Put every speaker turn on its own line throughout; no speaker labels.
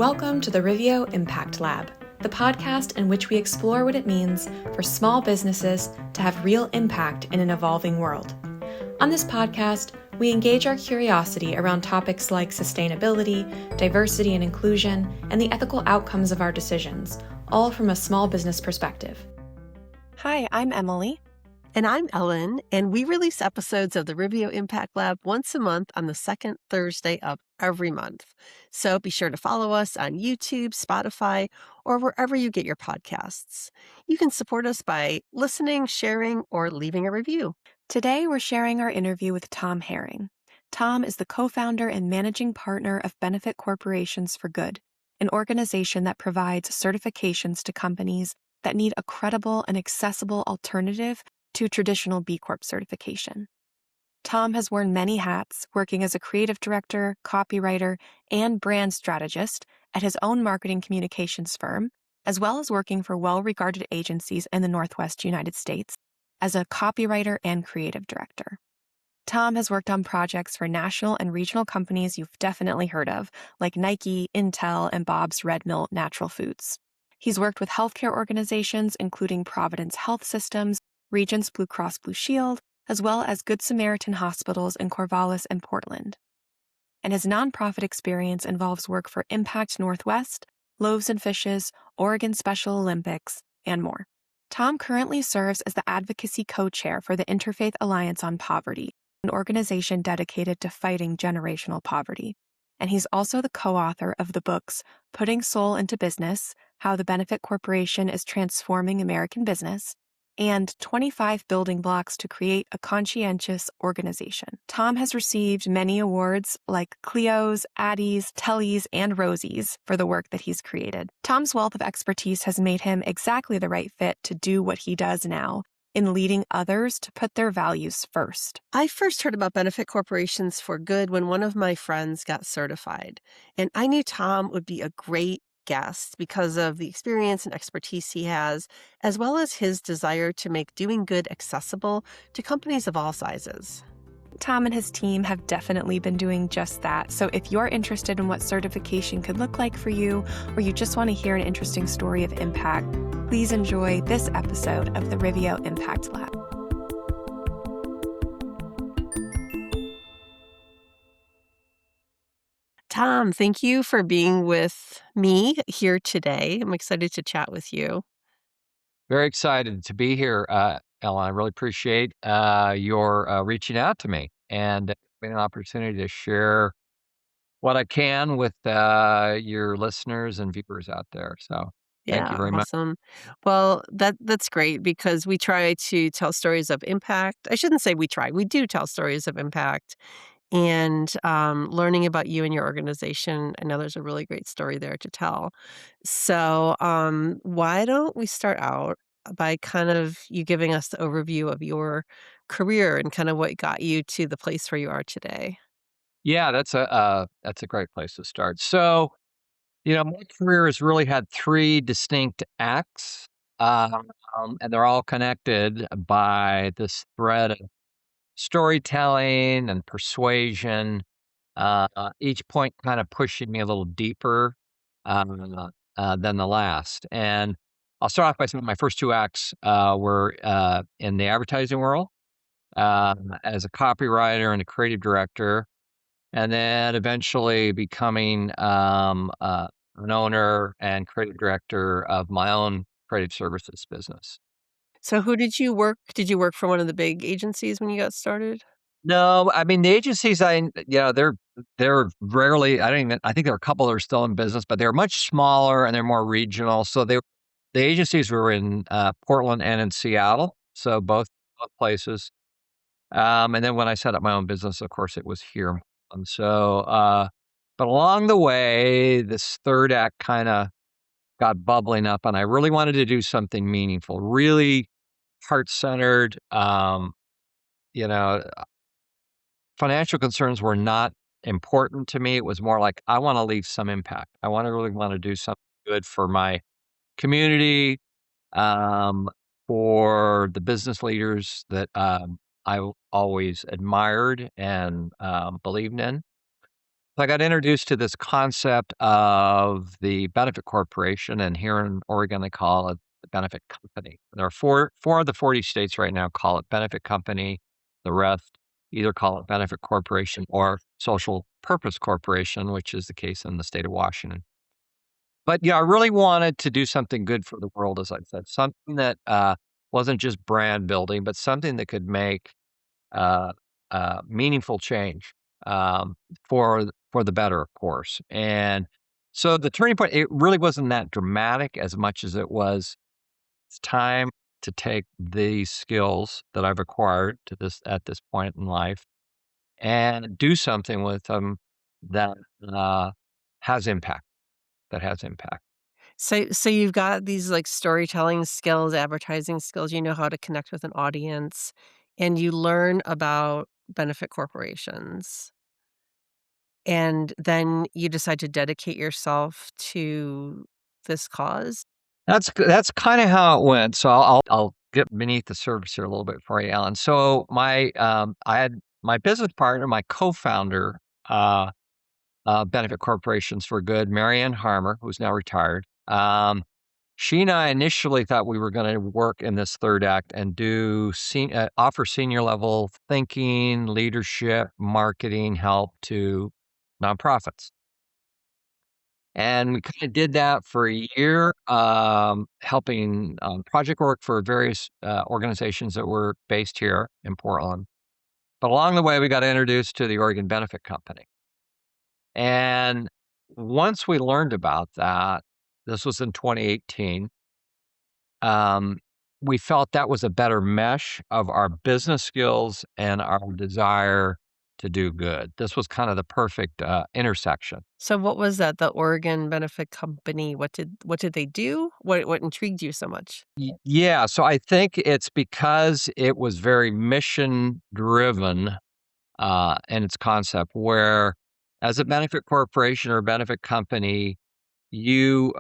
Welcome to the Riveo Impact Lab, the podcast in which we explore what it means for small businesses to have real impact in an evolving world. On this podcast, we engage our curiosity around topics like sustainability, diversity and inclusion, and the ethical outcomes of our decisions, all from a small business perspective. Hi, I'm Emily.
And I'm Ellen, and we release episodes of the Riveo Impact Lab once a month on the second Thursday of every month. So be sure to follow us on YouTube, Spotify, or wherever you get your podcasts. You can support us by listening, sharing, or leaving a review.
Today, we're sharing our interview with Tom Herring. Tom is the co-founder and managing partner of Benefit Corporations for Good, an organization that provides certifications to companies that need a credible and accessible alternative to traditional B Corp certification. Tom has worn many hats, working as a creative director, copywriter, and brand strategist at his own marketing communications firm, as well as working for well-regarded agencies in the Northwest United States as a copywriter and creative director. Tom has worked on projects for national and regional companies you've definitely heard of, like Nike, Intel, and Bob's Red Mill Natural Foods. He's worked with healthcare organizations, including Providence Health Systems, Regents Blue Cross Blue Shield, as well as Good Samaritan hospitals in Corvallis and Portland. And his nonprofit experience involves work for Impact Northwest, Loaves and Fishes, Oregon Special Olympics, and more. Tom currently serves as the advocacy co-chair for the Interfaith Alliance on Poverty, an organization dedicated to fighting generational poverty. And he's also the co-author of the books Putting Soul into Business, How the Benefit Corporation is Transforming American Business, and 25 Building Blocks to Create a Conscientious Organization. Tom has received many awards like Clio's, Addies, Tellys, and Rosies for the work that he's created. Tom's wealth of expertise has made him exactly the right fit to do what he does now, in leading others to put their values first.
I first heard about Benefit Corporations for Good when one of my friends got certified, and I knew Tom would be a great guest because of the experience and expertise he has, as well as his desire to make doing good accessible to companies of all sizes.
Tom and his team have definitely been doing just that. So if you're interested in what certification could look like for you, or you just want to hear an interesting story of impact, please enjoy this episode of the Riveo Impact Lab.
Tom, thank you for being with me here today. I'm excited to chat with you.
Very excited to be here, Ellen. I really appreciate your reaching out to me and being an opportunity to share what I can with your listeners and viewers out there. So thank you
Yeah,
very much.
awesome. Well, that's great because we try to tell stories of impact. I shouldn't say we try. We do tell stories of impact. And learning about you and your organization, I know there's a really great story there to tell. So why don't we start out by kind of you giving us the overview of your career and kind of what got you to the place where you are today?
Yeah, that's a great place to start. So, my career has really had three distinct acts, um, and they're all connected by this thread of storytelling and persuasion. Each point kind of pushing me a little deeper than the last. And I'll start off by saying my first two acts were in the advertising world as a copywriter and a creative director, and then eventually becoming an owner and creative director of my own creative services business.
So who did you work? Did you work for one of the big agencies when you got started?
No, I mean, the agencies they're rarely, I think there are a couple that are still in business, but they're much smaller and they're more regional. So the agencies were in, Portland and in Seattle, so both places. And then when I set up my own business, of course, it was here. And so, but along the way, this third act kinda got bubbling up, and I really wanted to do something meaningful, really heart-centered, you know financial concerns were not important to me. It was more like, I wanna leave some impact. Really wanna do something good for my community, um, for the business leaders that, I always admired and, believed in. I got introduced to this concept of the benefit corporation, and here in Oregon, they call it the benefit company. There are four of the 40 states right now call it benefit company. The rest either call it benefit corporation or social purpose corporation, which is the case in the state of Washington. But yeah, I really wanted to do something good for the world, as I said, something that wasn't just brand building, but something that could make uh, meaningful change for the better, of course. And so the turning point, it really wasn't that dramatic as much as it was. It's time to take these skills that I've acquired to this at this point in life and do something with them that uh, has impact. That has impact.
So you've got these, like, storytelling skills, advertising skills, you know how to connect with an audience, and you learn about benefit corporations, and then you decide to dedicate yourself to this cause?
That's kinda how it went, so I'll get beneath the surface here a little bit for you, Alan. So I had my business partner, my co-founder, Benefit Corporations for Good, Marianne Harmer, who's now retired. She and I initially thought we were gonna work in this 3rd act and offer senior level thinking, leadership, marketing help to nonprofits. And we kinda did that for a year, helping, project work for various, organizations that were based here in Portland. But along the way, we got introduced to the Oregon Benefit Company. And once we learned about that, this was in 2018, um, we felt that was a better mesh of our business skills and our desire to do good. This was kind of the perfect, intersection.
So what was that, the Oregon Benefit Company? What did they do? What intrigued you so much?
Yeah, so I think it's because it was very mission driven, in its concept, where as a benefit corporation or benefit company, you,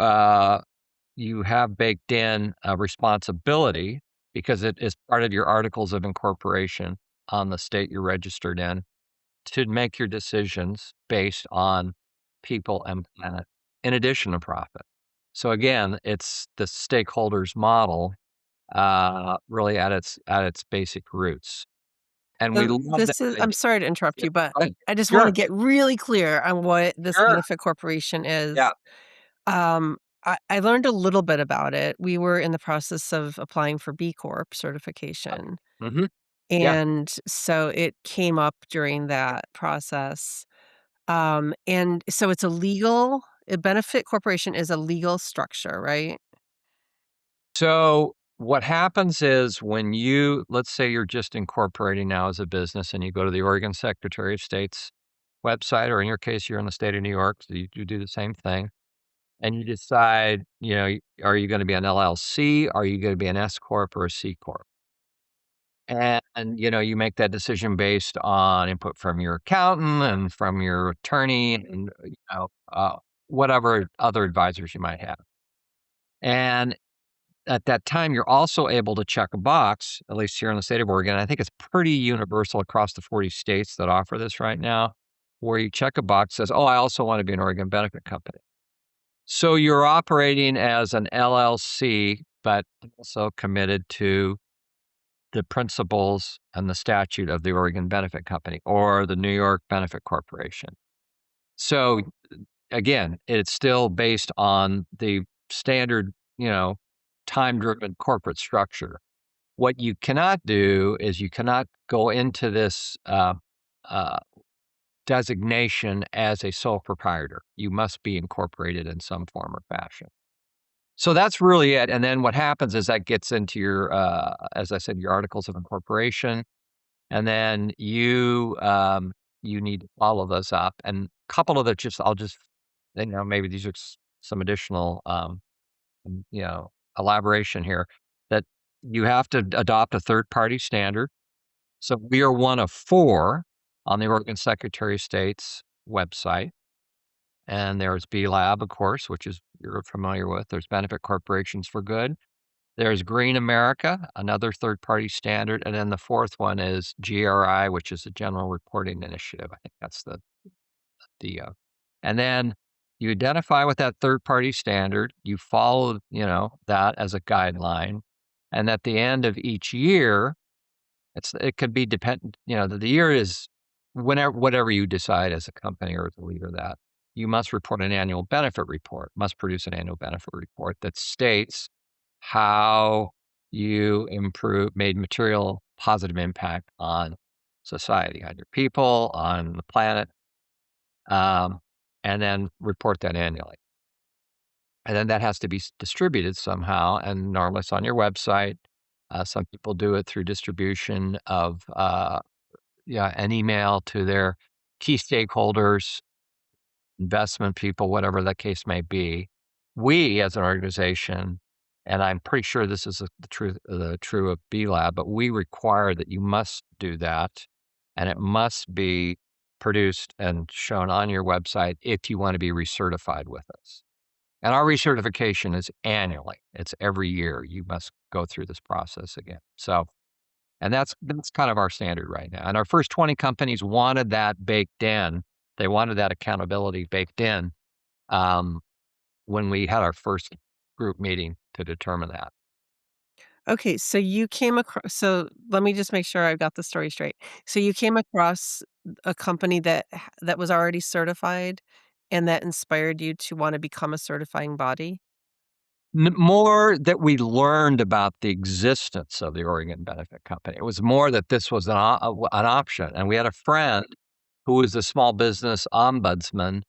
you have baked in a responsibility because it is part of your articles of incorporation on the state you're registered in to make your decisions based on people and planet in addition to profit. So again, it's the stakeholders model, really at its basic roots, and we
So
love that
this is I'm
idea.
sorry to interrupt
Yeah,
you, but
go ahead.
I just wanna
Sure,
get really clear on what this
sure.
benefit corporation is.
Yeah.
I learned a little bit about it. We were in the process of applying for B Corp certification,
Mhm. Yeah.
and so it came up during that process. And so it's a benefit corporation is a legal structure, right?
So what happens is when let's say you're just incorporating now as a business and you go to the Oregon Secretary of State's website, or in your case, you're in the state of New York, so you do the same thing. And you decide, are you going to be an LLC? Are you going to be an S Corp or a C Corp? And you make that decision based on input from your accountant and from your attorney and, whatever other advisors you might have. And at that time, you're also able to check a box, at least here in the state of Oregon. I think it's pretty universal across the 40 states that offer this right now, where you check a box that says, oh, I also want to be an Oregon benefit company. So you're operating as an LLC, but also committed to the principles and the statute of the Oregon Benefit Company or the New York Benefit Corporation. So again, it's still based on the standard, time-driven corporate structure. What you cannot do is you cannot go into this uh, designation as a sole proprietor. You must be incorporated in some form or fashion. So that's really it. And then what happens is that gets into your, as I said, your articles of incorporation, and then you need to follow those up. And a couple of the I'll just maybe these are some additional you know, elaboration here, that you have to adopt a third party standard. So we are one of 4 on the Oregon Secretary of State's website. And there's B Lab, of course, which is you're familiar with. There's Benefit Corporations for Good. There's Green America, another third party standard. And then the fourth one is GRI, which is the General Reporting Initiative. I think that's the and then you identify with that third party standard, you follow, that as a guideline, and at the end of each year, it could be dependent, the year is whenever whatever you decide as a company or as a leader that you must report an annual benefit report, must produce an annual benefit report that states how you made material positive impact on society, on your people, on the planet, um, and then report that annually. And then that has to be distributed somehow, and normally it's on your website. Some people do it through distribution of an email to their key stakeholders, investment people, whatever the case may be. We as an organization, and I'm pretty sure this is the true of B Lab, but we require that you must do that, and it must be produced and shown on your website if you want to be recertified with us. And our recertification is annually. It's every year. You must go through this process again. So, and that's kind of our standard right now. And our first 20 companies wanted that baked in. They wanted that accountability baked in um, when we had our first group meeting to determine that.
Okay, so you came across so let me just make sure I've got the story straight. So you came across a company that was already certified and that inspired you to wanna become a certifying body?
More that we learned about the existence of the Oregon Benefit Company. It was more that this was an option. And we had a friend who was the small business ombudsman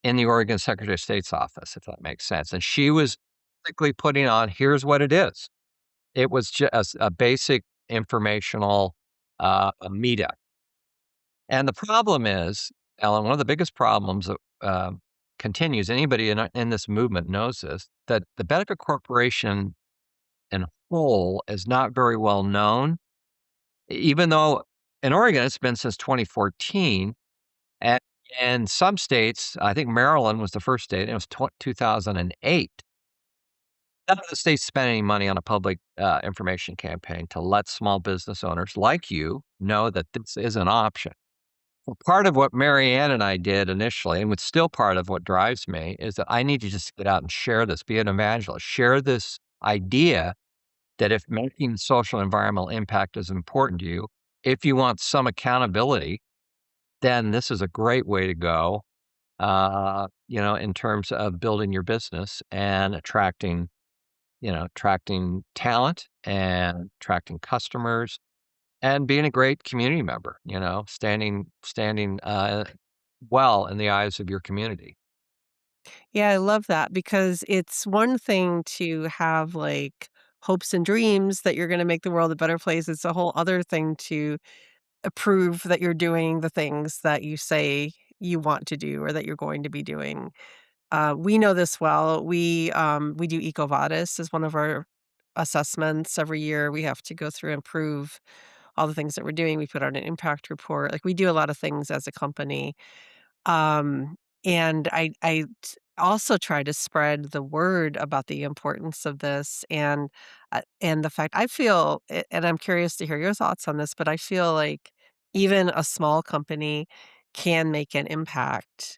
in the Oregon Secretary of State's office, if that makes sense. And she was basically putting on, here's what it is. It was just a basic informational a meetup. And the problem is, Ellen, one of the biggest problems that continues, anybody in this movement knows this, that the benefit corporation in whole is not very well known, even though in Oregon it's been since 2014. And in some states, I think Maryland was the first state, and it was 2008. None of the states spent any money on a public information campaign to let small business owners like you know that this is an option. Well, part of what Mary Ann and I did initially, and it's still part of what drives me, is that I need to just get out and share this, be an evangelist, share this idea that if making social and environmental impact is important to you, if you want some accountability, then this is a great way to go, in terms of building your business and attracting talent and attracting customers and being a great community member, standing well in the eyes of your community.
Yeah, I love that because it's one thing to have, like, hopes and dreams that you're gonna make the world a better place. It's a whole other thing to prove that you're doing the things that you say you want to do or that you're going to be doing. We know this well. We do EcoVadis as one of our assessments every year. We have to go through and prove all the things that we're doing. We put out an impact report. Like, we do a lot of things as a company. Um, and also try to spread the word about the importance of this and the fact I feel, and I'm curious to hear your thoughts on this, but I feel like even a small company can make an impact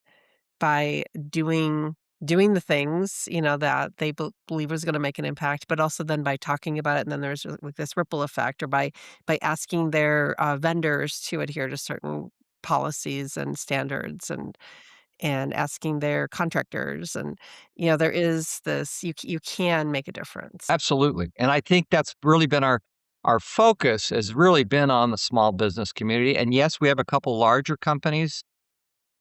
by doing the things, that they believe is gonna make an impact, but also then by talking about it, and then there's, like, this ripple effect, or by asking their, vendors to adhere to certain policies and standards, and asking their contractors, and, there is this you can make a difference.
Absolutely. And I think that's really been our focus has really been on the small business community. And yes, we have a couple larger companies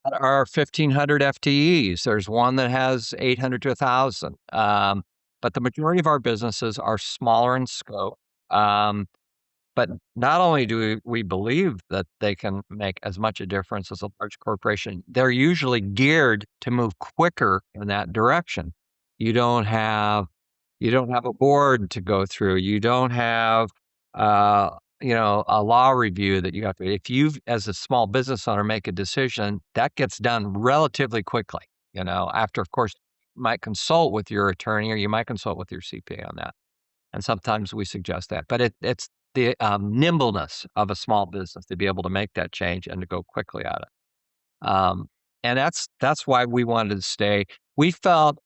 that are 1,500 FTEs. There's one that has 800 to 1,000. But the majority of our businesses are smaller in scope. But not only do we believe that they can make as much a difference as a large corporation, they're usually geared to move quicker in that direction. You don't have you don't have a board to go through. You don't have a law review that you have to. If you, as a small business owner, make a decision, that gets done relatively quickly. After, of course, you might consult with your attorney or you might consult with your CPA on that. And sometimes we suggest that, but it's the nimbleness of a small business to be able to make that change and to go quickly at it. and that's why we wanted to stay. We felt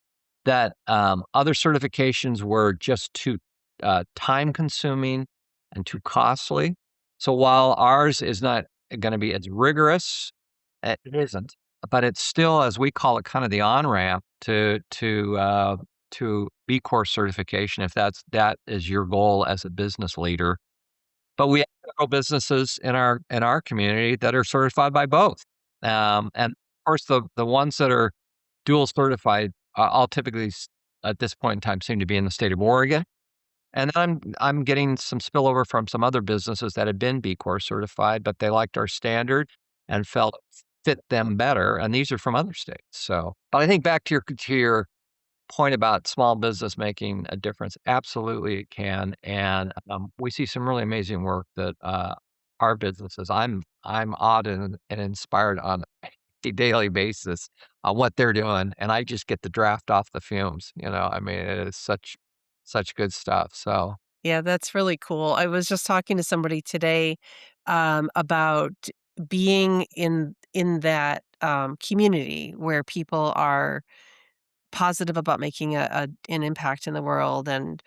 that, other certifications were just too, time consuming and too costly. So while ours is not gonna be as rigorous, it isn't, but it's still, as we call it, kind of the on-ramp to B Corp certification, if that is your goal as a business leader. But we have several businesses in our community that are certified by both. And of course, the ones that are dual certified, I'll typically at this point in time seem to be in the state of Oregon. And I'm getting some spillover from some other businesses that had been B Corp certified, but they liked our standard and felt it fit them better. And these are from other states. So, but I think back to your point about small business making a difference, absolutely it can, and, we see some really amazing work that, our businesses I'm awed and inspired on a daily basis on what they're doing, and I just get the draft off the fumes, I mean, it is such good stuff, so
Yeah, that's really cool. I was just talking to somebody today, about being in that, community where people are positive about making an impact in the world and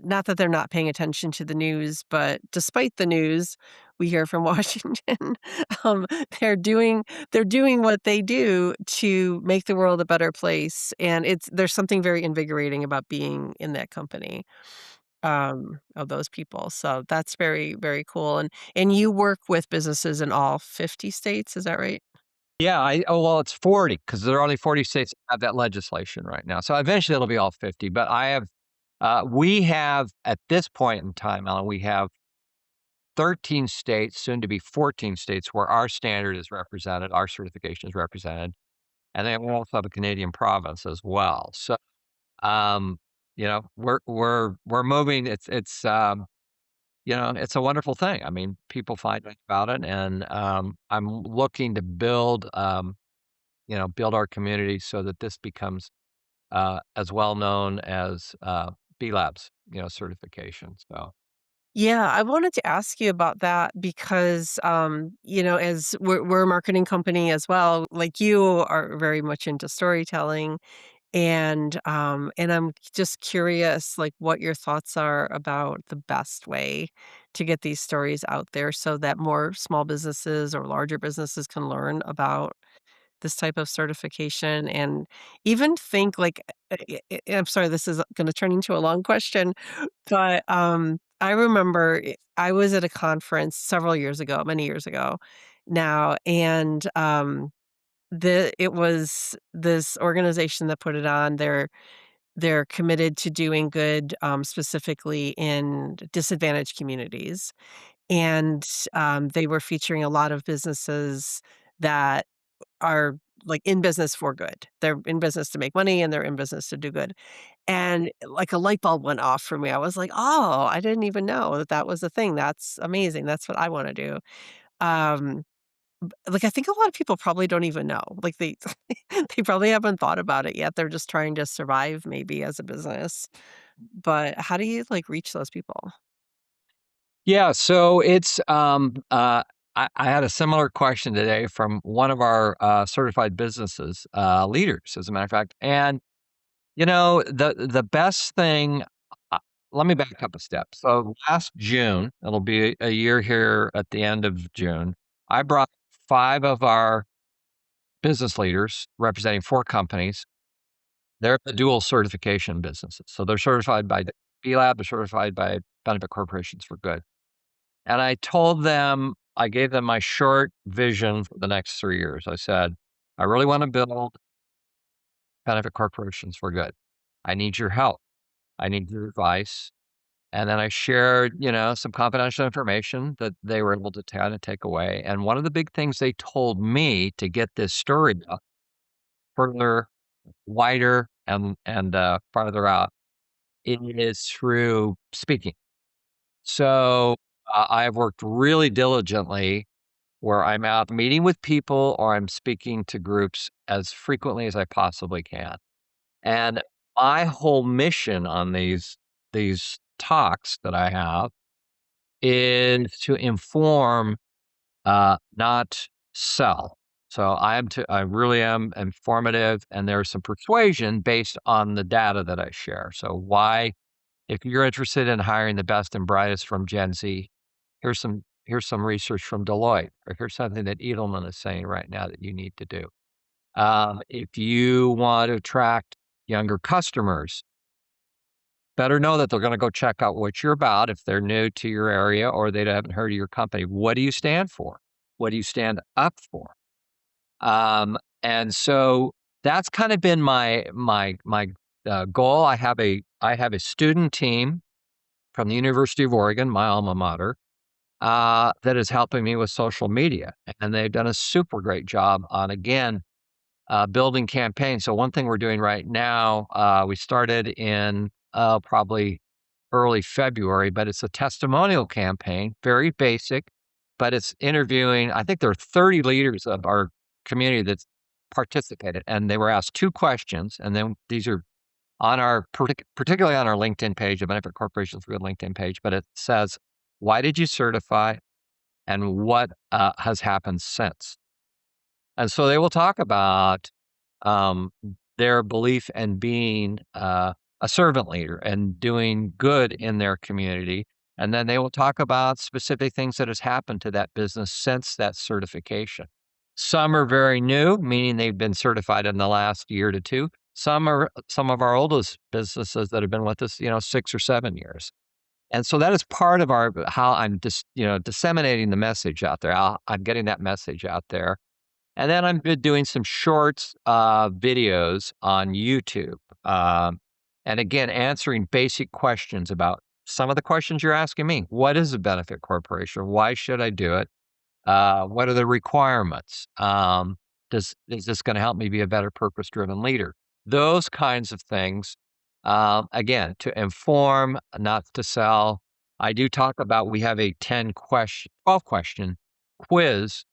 not that they're not paying attention to the news, but despite the news we hear from Washington, um, they're doing they're doing what they do to make the world a better place, and there's something very invigorating about being in that company, of those people. So that's very, very cool, and you work with businesses in all 50 states, is that right?
yeah, well, it's 40 because there are only 40 states that have that legislation right now, so eventually it'll be all 50, but we have, at this point in time, Alan, we have 13 states, soon to be 14 states, where our standard is represented, our certification is represented, and then we also have a Canadian province as well. So, um, we're moving. It's a wonderful thing. I mean, people find out about it, and I'm looking to build our community so that this becomes as well known as B Labs, certification. So.
Yeah, I wanted to ask you about that because, as we're a marketing company as well, like you are very much into storytelling, and I'm just curious, like, what your thoughts are about the best way to get these stories out there so that more small businesses or larger businesses can learn about this type of certification and even think like, I'm sorry, this is going to turn into a long question, but, I remember I was at a conference several years ago, many years ago now, and, it was this organization that put it on. They're committed to doing good, specifically in disadvantaged communities, and, they were featuring a lot of businesses that are, like, in business for good. They're in business to make money, and they're in business to do good. And, like, a light bulb went off for me. I was like, "Oh, I didn't even know that that was a thing. That's amazing. That's what I wanna do." Um, like, I think a lot of people probably don't even know. Like, they they probably haven't thought about it yet. They're just trying to survive maybe as a business. But how do you, like, reach those people?
Yeah, so I had a similar question today from one of our certified businesses leaders, as a matter of fact. And the best thing. Uh, Let me back up a step. So last June, it'll be a year here at the end of June. I brought five of our business leaders representing four companies. They're the dual certification businesses, so they're certified by the B Lab, they're certified by Benefit Corporations for Good. And I gave them my short vision for the next 3 years. I said, "I really wanna build benefit corporations for good. I need your help. I need your advice." And then I shared, some confidential information that they were able to kinda take away. And one of the big things they told me to get this story out further, wider, and farther out, it is through speaking. So, I have worked really diligently where I'm out meeting with people or I'm speaking to groups as frequently as I possibly can. And my whole mission on these talks that I have is to inform, not sell. So I really am informative, and there's some persuasion based on the data that I share. So why, if you're interested in hiring the best and brightest from Gen Z, here's some research from Deloitte, or here's something that Edelman is saying right now that you need to do. If you want to attract younger customers, better know that they're going to go check out what you're about if they're new to your area or they haven't heard of your company. What do you stand for? What do you stand up for? And so that's kind of been my goal. I have a student team from the University of Oregon, my alma mater, that is helping me with social media, and they've done a super great job on, again, building campaigns. So one thing we're doing right now, we started in probably early February, but it's a testimonial campaign, very basic, but it's interviewing. I think there are 30 leaders of our community that's participated, and they were asked two questions, and then these are on our particularly on our LinkedIn page, the Benefit Corporation's good LinkedIn page, but it says, "Why did you certify, and what has happened since?" And so they will talk about um, their belief in being a servant leader and doing good in their community. And then they will talk about specific things that has happened to that business since that certification. Some are very new, meaning they've been certified in the last year to two. Some are some of our oldest businesses that have been with us, 6 or 7 years. And so that is part of our how I'm just disseminating the message out there. I'm getting that message out there, and then I'm been doing some shorts, videos on YouTube, and again, answering basic questions about some of the questions you're asking me. What is a benefit corporation? Why should I do it? What are the requirements? Is this going to help me be a better purpose-driven leader? Those kinds of things. Again, to inform, not to sell. I do talk about. We have a 12 question quiz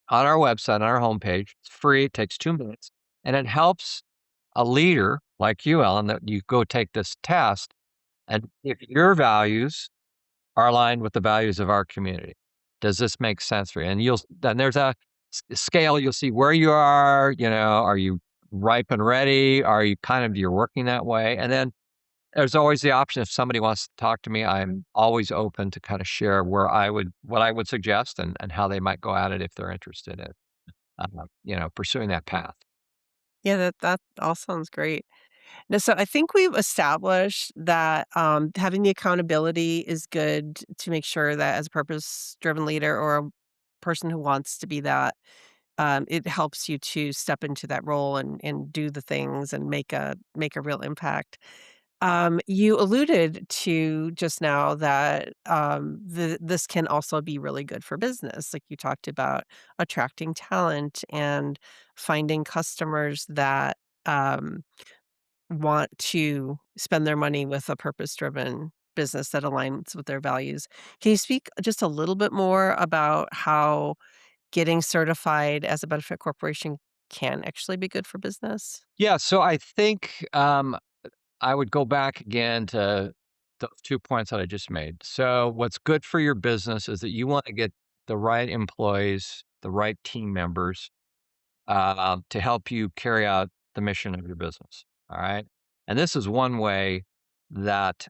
on our website, on our homepage. It's free, it takes 2 minutes, and it helps a leader like you, Ellen, that you go take this test, and if your values are aligned with the values of our community, does this make sense for you? And then there's a scale, you'll see where you are, are you ripe and ready? Are you you're working that way? And then there's always the option if somebody wants to talk to me, I'm always open to kind of share what I would suggest and how they might go at it if they're interested in pursuing that path.
Yeah, that all sounds great. No, so I think we've established that having the accountability is good to make sure that as a purpose-driven leader or a person who wants to be that, it helps you to step into that role and do the things and make a real impact. You alluded to just now that this can also be really good for business. Like you talked about attracting talent and finding customers that um, want to spend their money with a purpose-driven business that aligns with their values. Can you speak just a little bit more about how getting certified as a benefit corporation can actually be good for business?
Yeah, so I think I would go back again to the 2 points that I just made. So what's good for your business is that you want to get the right employees, the right team members, to help you carry out the mission of your business. All right. And this is one way that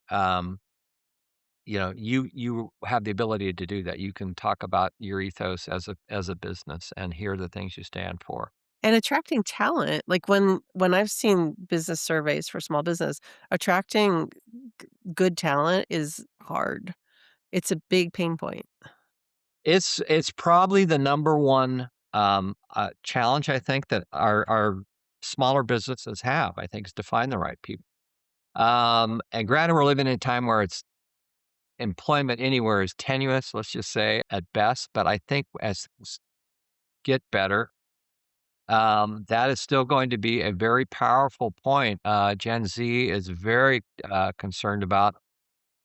you have the ability to do that. You can talk about your ethos as a business and here are the things you stand for.
And attracting talent, like when I've seen business surveys for small business, attracting good talent is hard. It's a big pain point.
It's probably the number one challenge I think that our smaller businesses have. I think is to find the right people. And granted, we're living in a time where it's employment anywhere is tenuous, let's just say at best. But I think as things get better, that is still going to be a very powerful point. Gen Z is very concerned about.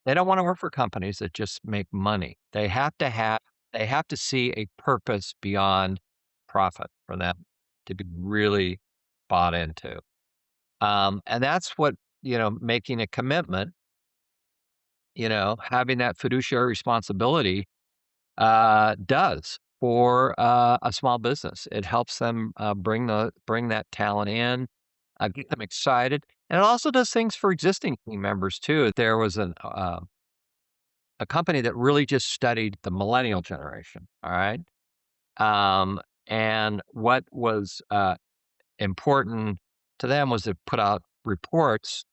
They don't want to work for companies that just make money. They have to see a purpose beyond profit for them to be really bought into. And that's what, making a commitment, having that fiduciary responsibility does for a small business. It helps them bring that talent in, get them excited, and it also does things for existing team members too. There was a company that really just studied the millennial generation. All right, and what was important to them was to put out reports,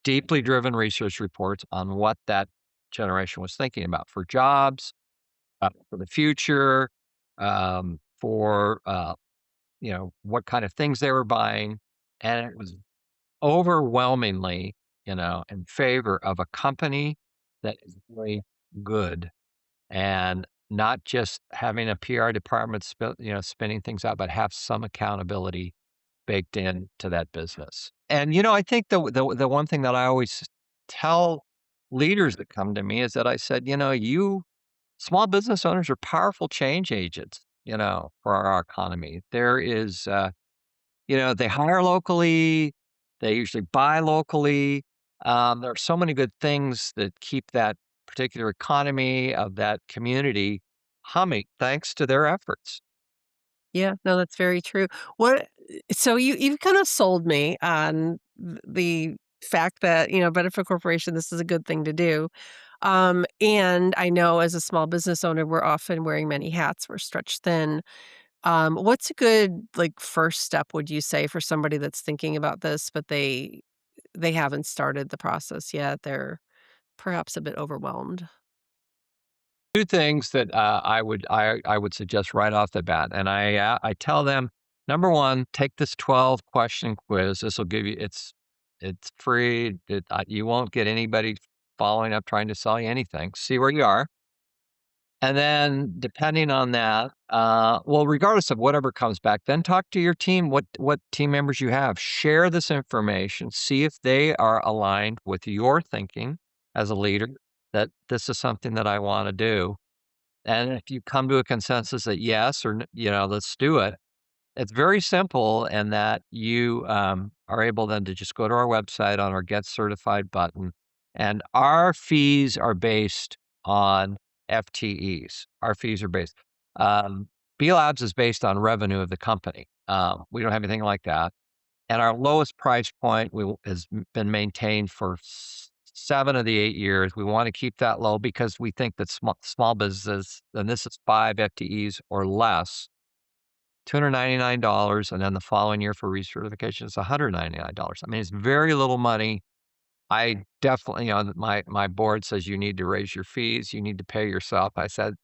deeply driven research reports on what that generation was thinking about for jobs, for the future, for what kind of things they were buying, and it was overwhelmingly, in favor of a company that is really good and not just having a PR department, spinning things out, but have some accountability baked into that business. And I think the one thing that I always tell leaders that come to me is that I said, you small business owners are powerful change agents, for our economy. There is, they hire locally, they usually buy locally. There are so many good things that keep that particular economy of that community humming thanks to their efforts.
Yeah, no, that's very true. What so you've kind of sold me on the fact that, benefit corporation, this is a good thing to do. And I know as a small business owner, we're often wearing many hats. We're stretched thin. What's a good like first step, would you say, for somebody that's thinking about this, but they haven't started the process yet? They're perhaps a bit overwhelmed.
2 things that, I would suggest right off the bat, and I tell them, number 1, take this 12-question quiz. This'll give you it's free. You won't get anybody following up trying to sell you anything. See where you are, and then depending on that, well, regardless of whatever comes back, then talk to your team, what team members you have. Share this information, see if they are aligned with your thinking as a leader, that this is something that I wanna do. And if you come to a consensus that yes, or, let's do it, it's very simple in that you are able then to just go to our website on our Get Certified button. And our fees are based on FTEs. Our fees are based. Um, B Labs is based on revenue of the company. We don't have anything like that. And our lowest price point has been maintained for 7 of the 8 years. We wanna keep that low because we think that small businesses, and this is 5 FTEs or less, $299, and then the following year for recertification is $199. I mean, it's very little money. I definitely, my board says, "You need to raise your fees, you need to pay yourself." I said,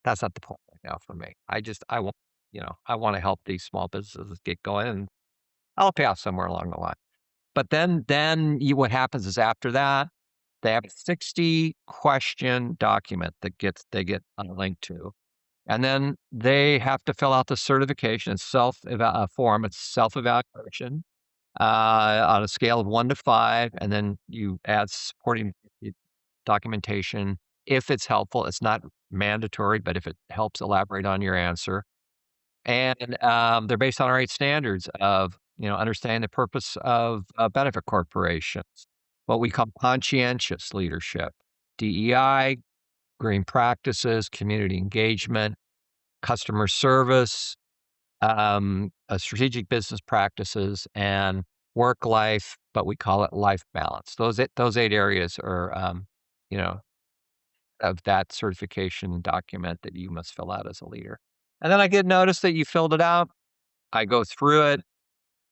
That's not the point right now for me. I wanna help these small businesses get going, and I'll pay off somewhere along the line." But what happens is after that, they have a 60-question document that they get a link to, and then they have to fill out the certification. It's form. It's self-evaluation, on a scale of 1 to 5, and then you add supporting documentation if it's helpful. It's not mandatory, but if it helps elaborate on your answer. And, they're based on our 8 standards of, understanding the purpose of, benefit corporations, what we call conscientious leadership, DEI, green practices, community engagement, customer service, strategic business practices, and work life, but we call it life balance. Those 8 areas are, you know, of that certification document that you must fill out as a leader. And then I get notice that you filled it out. I go through it,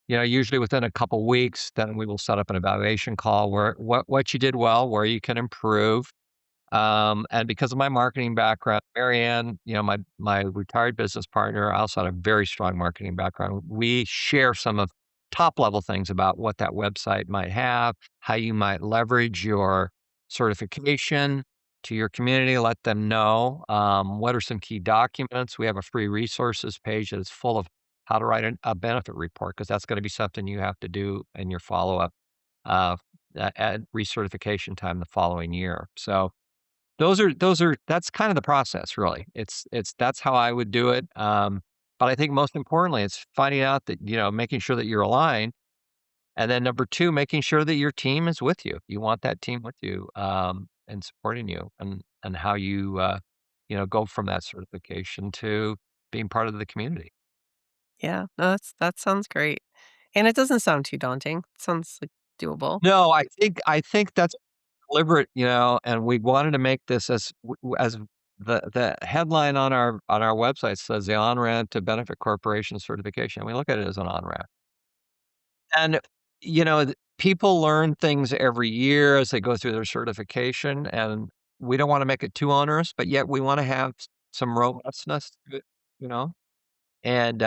usually within a couple weeks. Then we will set up an evaluation call where what you did well, where you can improve. And because of my marketing background, Marianne, my retired business partner, I also had a very strong marketing background. We share some of top level things about what that website might have, how you might leverage your certification to your community, let them know what are some key documents. We have a free resources page that is full of how to write a benefit report, because that's going to be something you have to do in your follow up uh, at recertification time the following year. So that's kind of the process, really. That's how I would do it. But I think most importantly, it's finding out that, making sure that you're aligned. And then number 2, making sure that your team is with you. You want that team with you, and supporting you, and how you go from that certification to being part of the community.
Yeah, no, that sounds great, and it doesn't sound too daunting. It sounds, like, doable.
No, I think that's deliberate, and we wanted to make this as the headline on our website says the on-ramp to benefit corporation certification. We look at it as an on-ramp. And, people learn things every year as they go through their certification, and we don't wanna make it too onerous, but yet we wanna have some robustness to it, you know? And,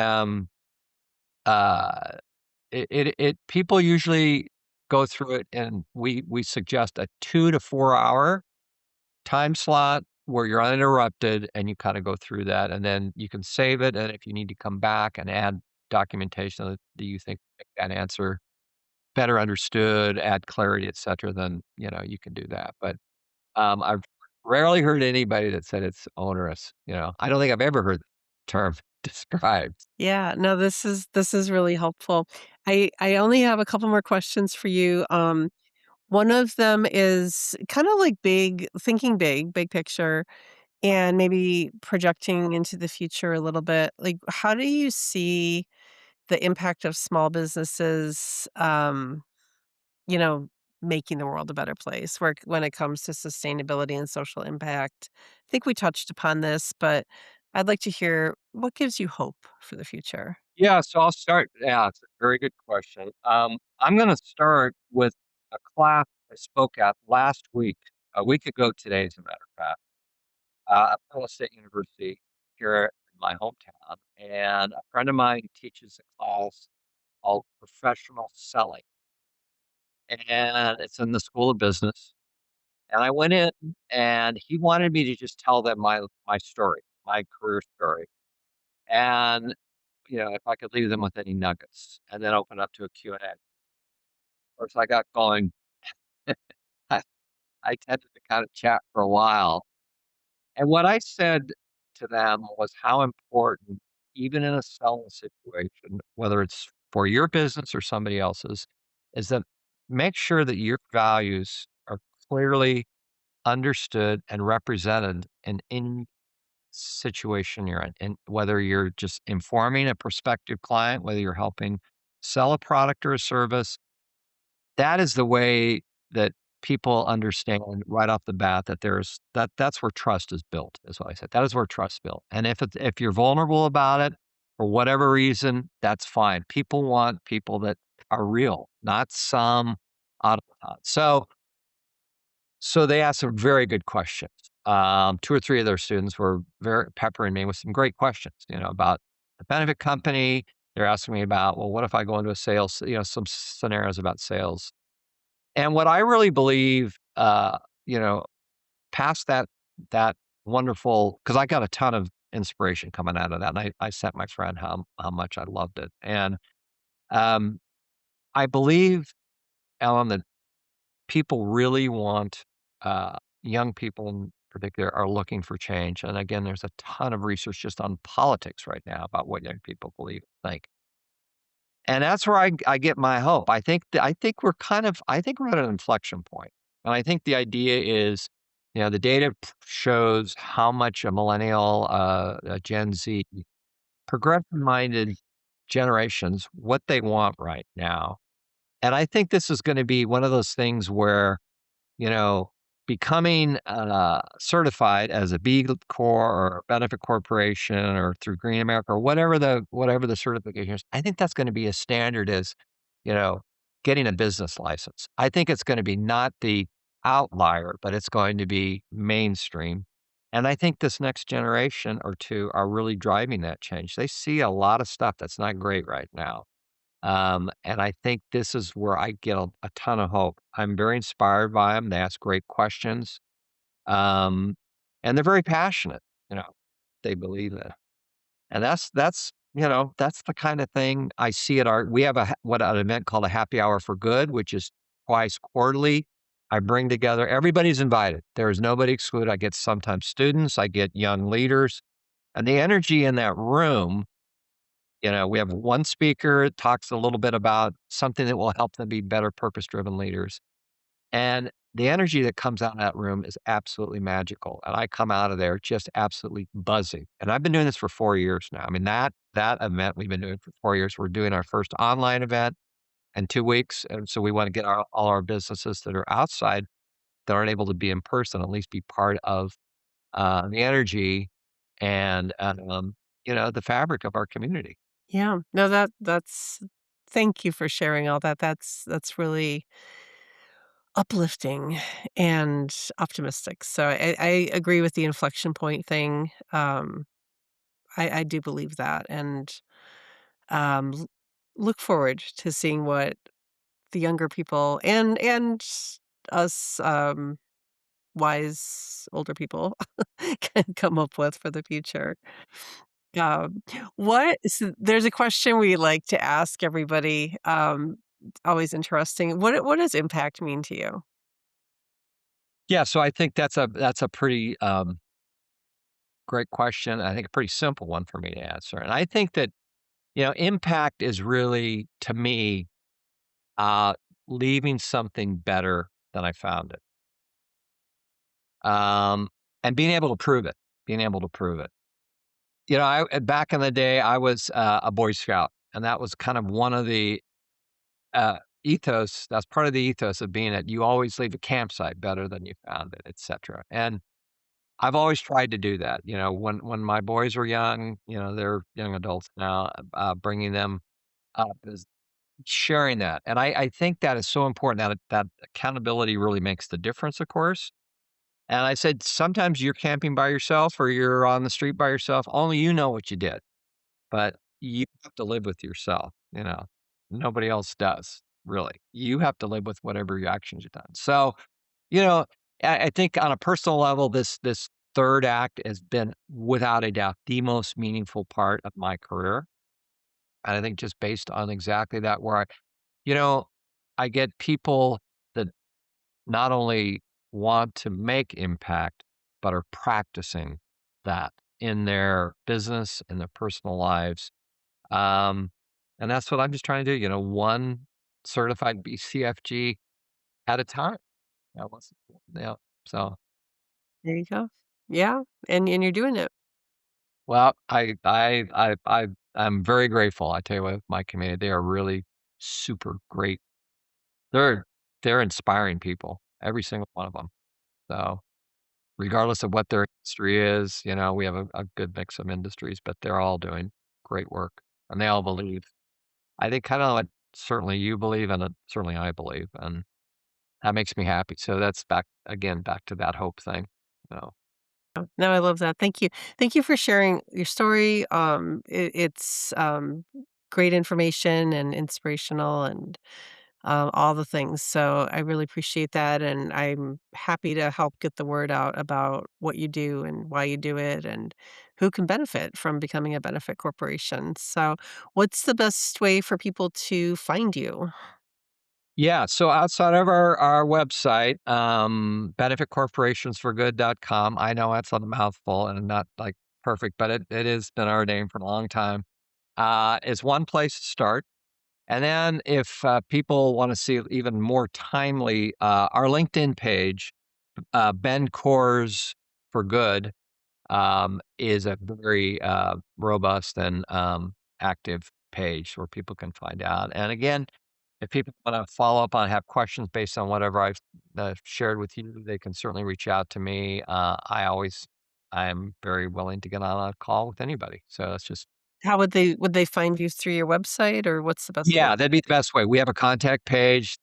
uh, people usually go through it, and we suggest a 2 to 4 hour time slot where you're uninterrupted and you kinda go through that, and then you can save it, and if you need to come back and add documentation that you think make that answer better understood, add clarity, et cetera, then, you can do that. But, I've rarely heard anybody that said it's onerous, I don't think I've ever heard the term described.
Yeah, no, this is really helpful. I only have a couple more questions for you. One of them is kinda like thinking big picture, and maybe projecting into the future a little bit. Like, how do you see the impact of small businesses, you know, making the world a better place when it comes to sustainability and social impact? I think we touched upon this, but I'd like to hear what gives you hope for the future.
Yeah, so I'll start it's a very good question. I'm gonna start with a class I spoke at last week, a week ago today, as a matter of fact, at Penn State University here in my hometown, and a friend of mine teaches a class called Professional Selling, and it's in the School of Business. And I went in, and he wanted me to just tell them my story, my career story, and, if I could leave them with any nuggets, and then open up to a Q and A. Of course, I got going. I I tended to kinda chat for a while, and what I said to them was how important, even in a selling situation, whether it's for your business or somebody else's, is that make sure that your values are clearly understood and represented in any situation you're in. And whether you're just informing a prospective client, whether you're helping sell a product or a service, that is the way that people understand right off the bat that that's where trust is built, is what I said. That is where trust is built. And if you're vulnerable about it for whatever reason, that's fine. People want people that are real, not some automaton. So they asked some very good questions. 2 or 3 of their students were very peppering me with some great questions, about the benefit company. They're asking me about, well, what if I go into a sales, some scenarios about sales. And what I really believe, you know, past that wonderful, because I got a ton of inspiration coming out of that. And I sent my friend how much I loved it. And um, I believe, Ellen, that people really want, young people in particular are looking for change. And again, there's a ton of research just on politics right now about what young people believe, think. And that's where I get my hope. I think we're at an inflection point. And I think the idea is, the data shows how much a millennial, a Gen Z, progressive-minded generations, what they want right now. And I think this is gonna be one of those things where, you know, becoming, certified as a B Corp or a benefit corporation or through Green America or whatever the certification is, I think that's gonna be a standard as, you know, getting a business license. I think it's gonna be not the outlier, but it's going to be mainstream. And I think this next generation or 2 are really driving that change. They see a lot of stuff that's not great right now. And I think this is where I get a ton of hope. I'm very inspired by them. They ask great questions. Um, and they're very passionate, you know, they believe it. And that's the kind of thing I see at we have an event called a happy hour for good, which is twice quarterly. I bring together, everybody's invited. There is nobody excluded. I get sometimes students, I get young leaders, and the energy in that room, we have one speaker that talks a little bit about something that will help them be better purpose driven leaders. And the energy that comes out of that room is absolutely magical, and I come out of there just absolutely buzzing, and I've been doing this for 4 years now. I mean, that event we've been doing for 4 years, we're doing our first online event in 2 weeks, and so we wanna get all our businesses that are outside that aren't able to be in person, at least be part of, the energy and, the fabric of our community.
Yeah. No, that's thank you for sharing all that. That's really uplifting and optimistic. So I agree with the inflection point thing. I do believe that, and l look forward to seeing what the younger people and us, wise older people can come up with for the future. Um, there's a question we like to ask everybody, it's always interesting. What does impact mean to you?
Yeah, so I think that's a pretty, great question. I think a pretty simple one for me to answer. And I think that, impact is really, to me, uh, leaving something better than I found it. And being able to prove it, being able to prove it. Back in the day, I was a Boy Scout, and that was kind of one of the ethos. That's part of the ethos of being it. You always leave a campsite better than you found it, etc. And I've always tried to do that. When my boys were young, they're young adults now, bringing them up is sharing that. And I think that is so important that accountability really makes the difference, of course. And I said, sometimes you're camping by yourself or you're on the street by yourself. Only you know what you did, but you have to live with yourself. Nobody else does, really. You have to live with whatever your actions you've done. So, you know, I think on a personal level, this third act has been without a doubt the most meaningful part of my career. And I think just based on exactly that, you know, I get people that not only want to make impact, but are practicing that in their business, in their personal lives. Um, and that's what I'm just trying to do, one certified BCFG at a time. That was, yeah. So,
There you go. Yeah, and you're doing it.
well, I'm very grateful. I tell you what, my community, they are really super great. They're they're inspiring people, every single one of them. So, regardless of what their industry is, we have a good mix of industries, but they're all doing great work, and they all believe. I think kinda like certainly you believe, and certainly I believe, and that makes me happy. So that's back to that hope thing. So,
No, I love that. Thank you. Thank you for sharing your story. It's great information and inspirational and all the things. So I really appreciate that. And I'm happy to help get the word out about what you do and why you do it and who can benefit from becoming a benefit corporation. So, what's the best way for people to find you?
yeah, so outside of our website, benefitcorporationsforgood.com, I know that's a mouthful and not, like, perfect, but it has been our name for a long time, is one place to start. And then if, people wanna see even more timely, our LinkedIn page, Ben Coors for Good, is a very, robust and, active page where people can find out. And again, if people wanna follow up on have questions based on whatever I've, shared with you, they can certainly reach out to me. I'm very willing to get on a call with anybody. So it's just
How would they find you through your website or what's the best way?
yeah, that'd be the best way. We have a contact page.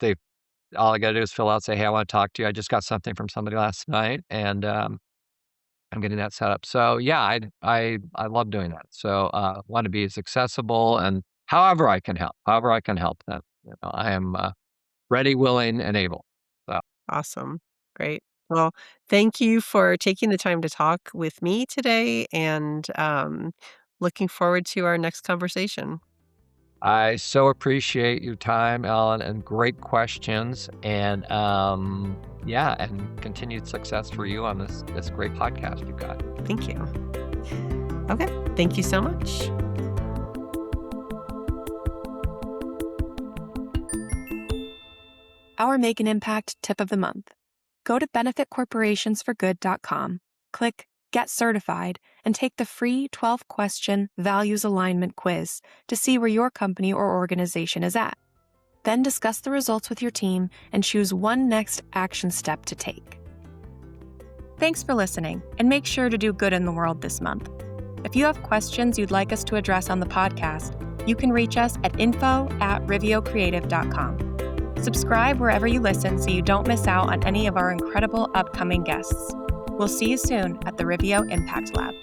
All I gotta do is fill out, say, "Hey, I wanna talk to you. I just got something from somebody last night, and, I'm getting that set up." So, yeah, I love doing that. So, want to be as accessible and however I can help them. I am, ready, willing, and able. So,
Awesome. Great. Well, thank you for taking the time to talk with me today and looking forward to our next conversation.
I so appreciate your time, Ellen, and great questions, and, yeah, and continued success for you on this great podcast you've got.
Thank you. Okay. Thank you so much.
Our Make an Impact tip of the month. Go to benefitcorporationsforgood.com, click Get Certified, and take the free 12-question values alignment quiz to see where your company or organization is at. Then discuss the results with your team and choose one next action step to take. Thanks for listening, and make sure to do good in the world this month. If you have questions you'd like us to address on the podcast, you can reach us at info@riveocreative.com. Subscribe wherever you listen so you don't miss out on any of our incredible upcoming guests. We'll see you soon at the Riveo Impact Lab.